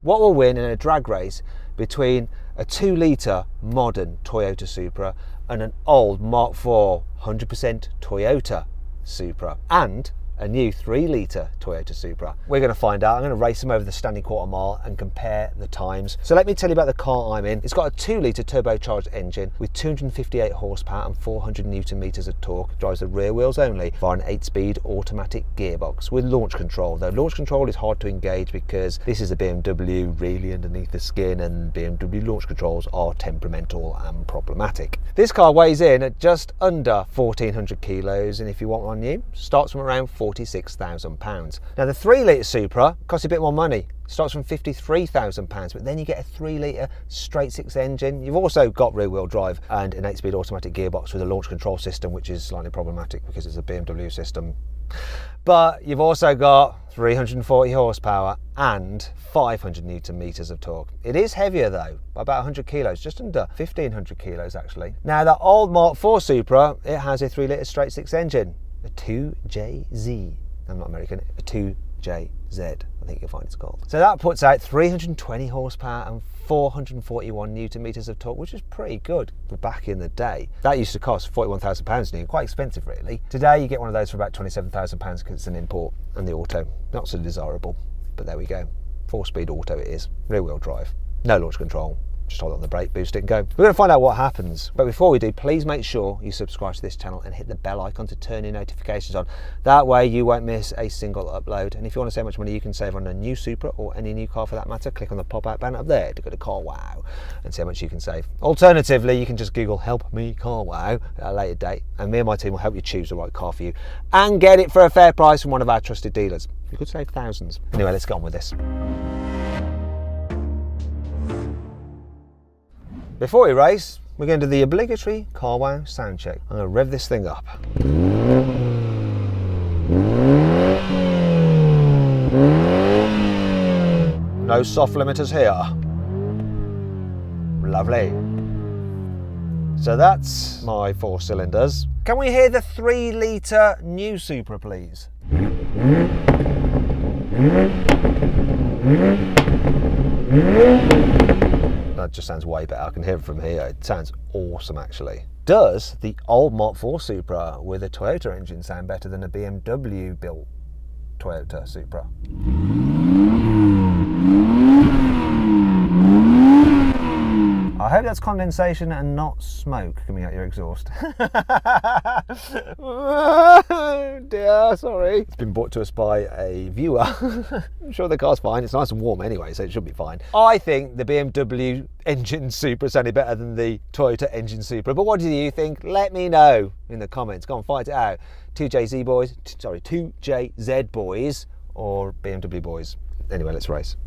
What will win in a drag race between a 2-litre modern Toyota Supra and an old Mark IV 100% Toyota Supra and a new 3-litre Toyota Supra? We're going to find out. I'm going to race them over the standing quarter mile and compare the times. So let me tell you about the car I'm in. It's got a 2-litre turbocharged engine with 258 horsepower and 400 newton meters of torque. Drives the rear wheels only via an 8-speed automatic gearbox with launch control. Though launch control is hard to engage because this is a BMW really underneath the skin, and BMW launch controls are temperamental and problematic. This car weighs in at just under 1,400 kilos, and if you want one new, starts from around £46,000. Now the 3-litre Supra costs a bit more money. Starts from £53,000, but then you get a 3-litre straight-six engine. You've also got rear-wheel drive and an 8-speed automatic gearbox with a launch control system, which is slightly problematic because it's a BMW system. But you've also got 340 horsepower and 500 newton meters of torque. It is heavier though, by about 100 kilos, just under 1,500 kilos actually. Now that old Mark IV Supra, it has a 3-litre straight-six engine. A 2JZ, I'm not American, a 2JZ, I think you'll find it's called. So that puts out 320 horsepower and 441 newton meters of torque, which is pretty good for back in the day. That used to cost £41,000 new, quite expensive really. Today you get one of those for about £27,000 because it's an import, and the auto, not so desirable, but there we go. 4-speed auto it is, rear wheel drive, no launch control. Just hold on the brake, boost it and go. We're going to find out what happens. But before we do, please make sure you subscribe to this channel and hit the bell icon to turn your notifications on. That way you won't miss a single upload. And if you want to see how much money you can save on a new Supra or any new car for that matter, click on the pop-out banner up there to go to carwow and see how much you can save. Alternatively, you can just Google "help me carwow" at a later date, and me and my team will help you choose the right car for you and get it for a fair price from one of our trusted dealers. You could save thousands. Anyway, let's get on with this. Before we race, we're going to do the obligatory carwow sound check. I'm going to rev this thing up. No soft limiters here. Lovely. So that's my 4 cylinders. Can we hear the 3-litre new Supra, please? That just sounds way better. I can hear it from here. It sounds awesome actually. Does the old Mark IV Supra with a Toyota engine sound better than a BMW built Toyota Supra? I hope that's condensation and not smoke coming out your exhaust. Dear, sorry. It's been brought to us by a viewer. I'm sure the car's fine. It's nice and warm anyway, so it should be fine. I think the BMW engine Supra sounded better than the Toyota engine Supra, but what do you think? Let me know in the comments. Go on, fight it out. 2JZ boys, sorry, 2JZ boys or BMW boys. Anyway, let's race.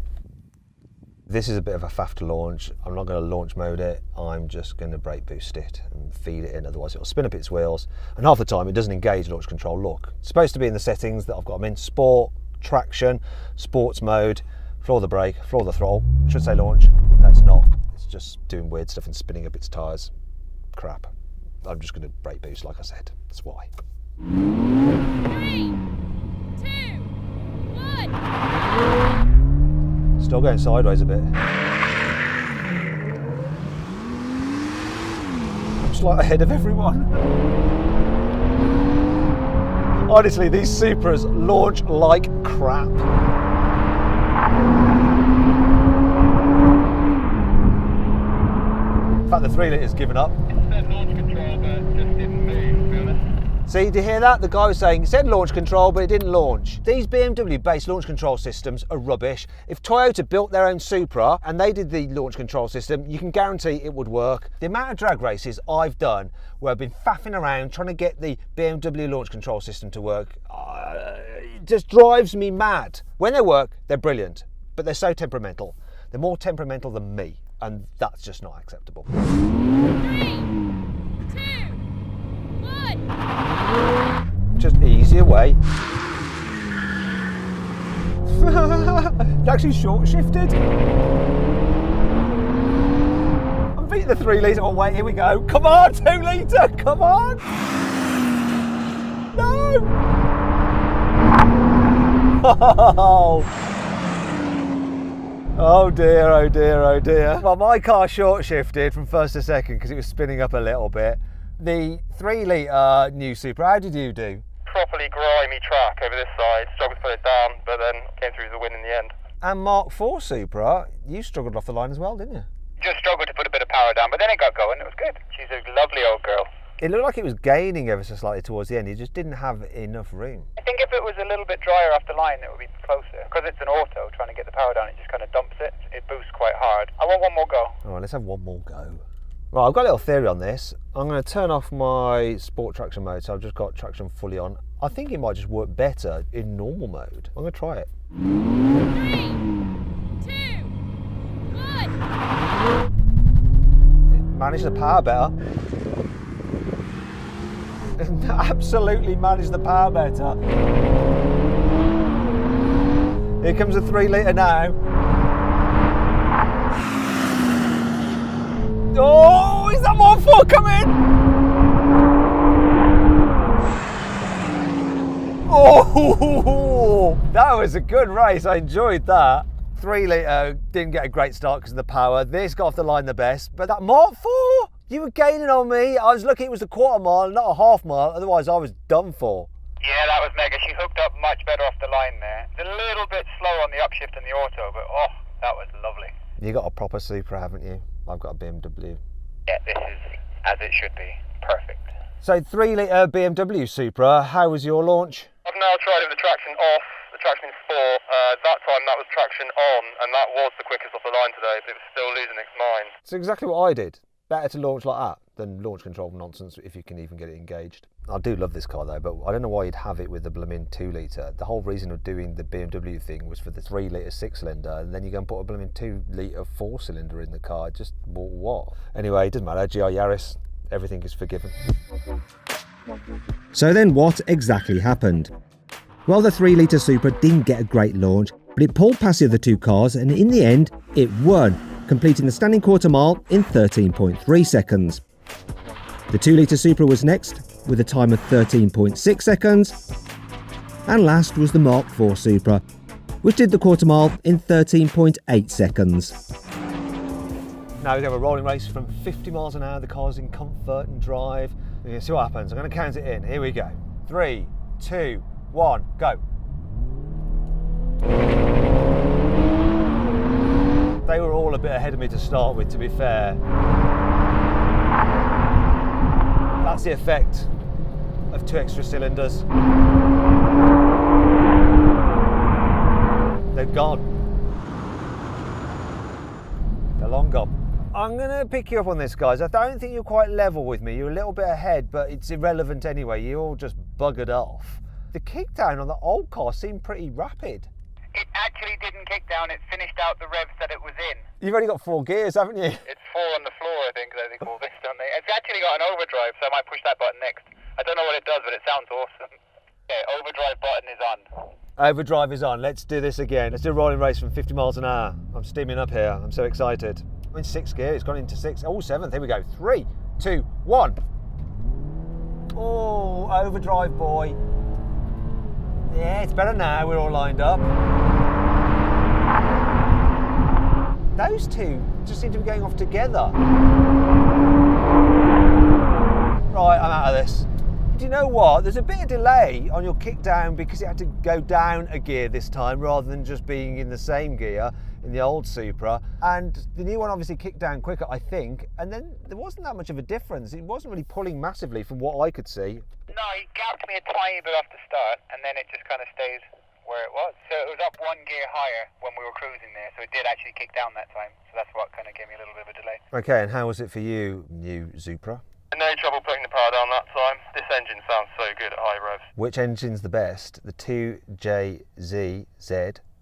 This is a bit of a faff to launch. I'm not going to launch mode it. I'm just going to brake boost it and feed it in, otherwise it'll spin up its wheels. And half the time it doesn't engage launch control. Look, it's supposed to be in the settings that I've got them in: sport, traction, sports mode, floor the brake, floor the throttle. It should say launch. That's not. It's just doing weird stuff and spinning up its tyres. Crap. I'm just going to brake boost like I said. That's why. 3, 2, 1. Still going sideways a bit. I'm slightly ahead of everyone. Honestly, these Supras launch like crap. In fact, the 3-litre's given up. It said launch control, but just didn't move, to be honest. See, did you hear that? The guy was saying it said launch control, but it didn't launch. These BMW-based launch control systems are rubbish. If Toyota built their own Supra and they did the launch control system, you can guarantee it would work. The amount of drag races I've done where I've been faffing around trying to get the BMW launch control system to work, it just drives me mad. When they work, they're brilliant, but they're so temperamental. They're more temperamental than me, and that's just not acceptable. 3, 2, 1. Just easier way. It actually short shifted. I'm beating the 3-litre. Oh wait, here we go. Come on, 2-litre, come on. No. Oh. Oh dear, oh dear, oh dear. Well, my car short shifted from first to second because it was spinning up a little bit. The 3 litre new Supra, how did you do? Properly grimy track over this side. Struggled to put it down, but then came through the win in the end. And Mark IV Supra, you struggled off the line as well, didn't you? Just struggled to put a bit of power down, but then it got going. It was good. She's a lovely old girl. It looked like it was gaining ever so slightly towards the end. You just didn't have enough room. I think if it was a little bit drier off the line, it would be closer. Because it's an auto, trying to get the power down, it just kind of dumps it. It boosts quite hard. I want one more go. All right, let's have one more go. Right, I've got a little theory on this. I'm going to turn off my sport traction mode, so I've just got traction fully on. I think it might just work better in normal mode. I'm going to try it. 3, 2, 1. It managed the power better. Absolutely managed the power better. Here comes a 3 litre now. Oh, is that Mark IV coming? Oh, that was a good race. I enjoyed that. 3 litre didn't get a great start because of the power. This got off the line the best, but that Mark IV, you were gaining on me. I was lucky it was a quarter mile, not a half mile. Otherwise, I was done for. Yeah, that was mega. She hooked up much better off the line there. It's a little bit slow on the upshift in the auto, but oh, that was lovely. You got a proper Supra, haven't you? I've got a BMW. Yeah, this is as it should be. Perfect. So 3 litre BMW Supra, how was your launch? I've now tried it with the traction off. The traction is 4. That time that was traction on, and that was the quickest off the line today, but it was still losing its mind. It's exactly what I did. Better to launch like that than launch control nonsense if you can even get it engaged. I do love this car though, but I don't know why you'd have it with the blooming 2 litre. The whole reason of doing the BMW thing was for the 3 litre 6 cylinder, and then you go and put a blooming 2 litre 4 cylinder in the car. Just what? Anyway, it doesn't matter. GR Yaris, everything is forgiven. So then what exactly happened? Well, the 3 litre Supra didn't get a great launch, but it pulled past the other two cars, and in the end, it won, completing the standing quarter mile in 13.3 seconds. The 2 litre Supra was next, with a time of 13.6 seconds. And last was the Mark IV Supra, which did the quarter mile in 13.8 seconds. Now we're going to have a rolling race from 50 miles an hour. The car's in comfort and drive. We're going to see what happens. I'm going to count it in. Here we go. 3, 2, 1, go. They were all a bit ahead of me to start with, to be fair. That's the effect of 2 extra cylinders. They're gone. They're long gone. I'm going to pick you up on this, guys. I don't think you're quite level with me. You're a little bit ahead, but it's irrelevant anyway. You all just buggered off. The kickdown on the old car seemed pretty rapid. It actually didn't kick down. It finished out the revs that it was in. You've only got 4 gears, haven't you? It's 4 on the floor, I think they call this, don't they? It's actually got an overdrive, so I might push that button next. I don't know what it does, but it sounds awesome. Okay, overdrive button is on. Overdrive is on. Let's do this again. Let's do a rolling race from 50 miles an hour. I'm steaming up here. I'm so excited. I'm in 6th gear. It's gone into 6th. Oh, 7th. Here we go. 3, 2, 1. Oh, overdrive, boy. Yeah, it's better now. We're all lined up. Those two just seem to be going off together. Right, I'm out of this. Do you know what? There's a bit of delay on your kick down because it had to go down a gear this time rather than just being in the same gear in the old Supra. And the new one obviously kicked down quicker, I think. And then there wasn't that much of a difference. It wasn't really pulling massively from what I could see. No, he gapped me a tiny bit off the start, and then it just kind of stayed where it was. So it was up 1 gear higher when we were cruising there, so it did actually kick down that time. So that's what kind of gave me a little bit of a delay. Okay, and how was it for you, new Supra? No trouble putting the power down that time. This engine sounds so good at high revs. Which engine's the best, the 2JZZ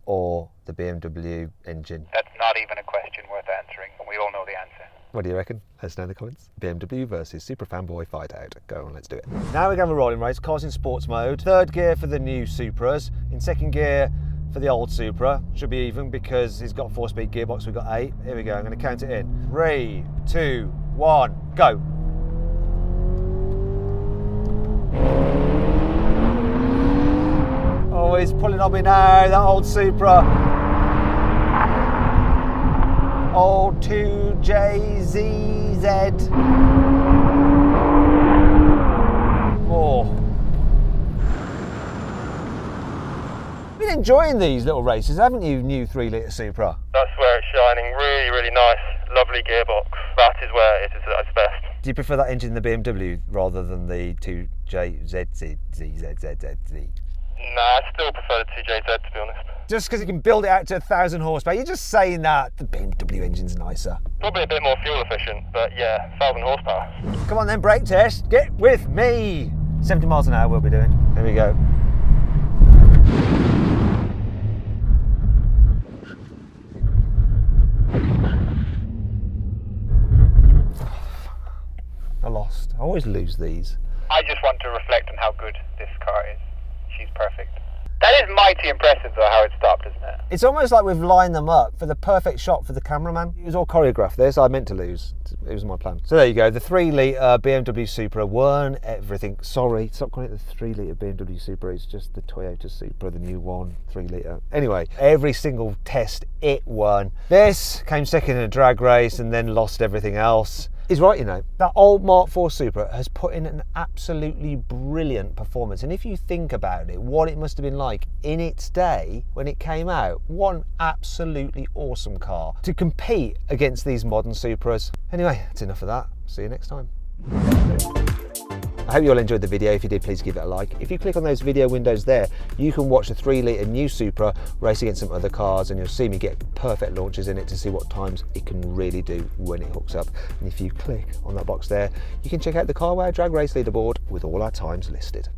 or the BMW engine? That's not even a question worth answering. We all know the answer. What do you reckon? Let us know in the comments. BMW versus Super Fanboy Fight Out. Go on, let's do it. Now we're going to a rolling race. Cars in sports mode. 3rd gear for the new Supras. In 2nd gear for the old Supra. Should be even because it's got 4-speed gearbox. We've got 8. Here we go. I'm going to count it in. 3, 2, 1, go. Oh, he's pulling on me now, that old Supra. 2JZZ. Oh. Been enjoying these little races, haven't you, new 3-litre Supra? That's where it's shining. Really, really nice. Lovely gearbox. That is where it is at its best. Do you prefer that engine in the BMW rather than the 2JZZ? Nah, I still prefer the 2JZ, to be honest. Just because you can build it out to 1,000 horsepower, you're just saying that the BMW engine's nicer. Probably a bit more fuel efficient, but yeah, 1,000 horsepower. Come on then, brake test, get with me. 70 miles an hour we'll be doing. Here we go. I lost. I always lose these. I just want to reflect on how good this car is. She's perfect. That is mighty impressive though, how it stopped, isn't it? It's almost like we've lined them up for the perfect shot for the cameraman. It was all choreographed this. I meant to lose. It was my plan. So there you go. The 3-litre BMW Supra won everything. Sorry, stop calling it the 3-litre BMW Supra. It's just the Toyota Supra, the new one, 3-litre. Anyway, every single test it won. This came second in a drag race and then lost everything else. He's right, you know. That old Mark IV Supra has put in an absolutely brilliant performance. And if you think about it, what it must have been like in its day when it came out, one absolutely awesome car to compete against these modern Supras. Anyway, that's enough of that. See you next time. I hope you all enjoyed the video. If you did, please give it a like. If you click on those video windows there, you can watch the 3-litre new Supra race against some other cars, and you'll see me get perfect launches in it to see what times it can really do when it hooks up. And if you click on that box there, you can check out the CarWow Drag Race leaderboard with all our times listed.